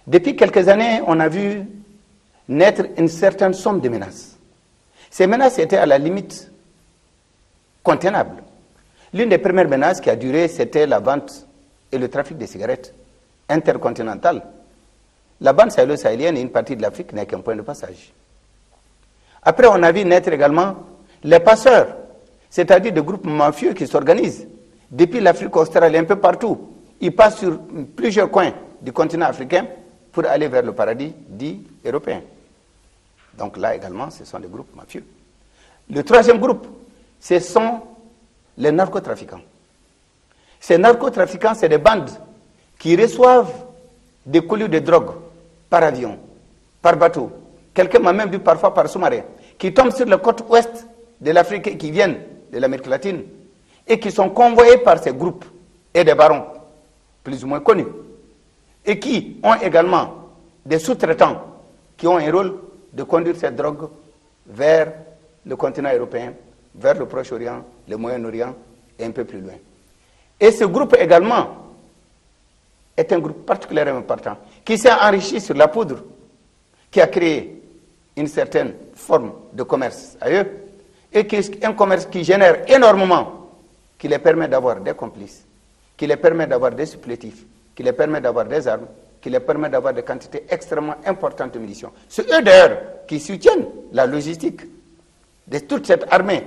Depuis quelques années, on a vu naître une certaine somme de menaces. Ces menaces étaient à la limite contenables. L'une des premières menaces qui a duré, c'était la vente et le trafic de cigarettes intercontinentales. La bande sahélo-sahélienne et une partie de l'Afrique n'est qu'un point de passage. Après, on a vu naître également les passeurs, c'est-à-dire des groupes mafieux qui s'organisent depuis l'Afrique australe un peu partout. Ils passent sur plusieurs coins du continent africain pour aller vers le paradis dit européen. Donc là également, ce sont des groupes mafieux. Le troisième groupe, ce sont les narcotrafiquants. Ces narcotrafiquants, c'est des bandes qui reçoivent des colis de drogue par avion, par bateau. Quelqu'un m'a même vu parfois par sous-marin, qui tombent sur la côte ouest de l'Afrique et qui viennent de l'Amérique latine et qui sont convoyés par ces groupes et des barons, plus ou moins connus, et qui ont également des sous-traitants qui ont un rôle de conduire cette drogue vers le continent européen, vers le Proche-Orient, le Moyen-Orient et un peu plus loin. Et ce groupe également est un groupe particulièrement important qui s'est enrichi sur la poudre, qui a créé une certaine forme de commerce à eux et qui est un commerce qui génère énormément, qui les permet d'avoir des complices, qui les permet d'avoir des supplétifs, qui les permet d'avoir des armes, qui les permet d'avoir des quantités extrêmement importantes de munitions. C'est eux d'ailleurs qui soutiennent la logistique de toute cette armée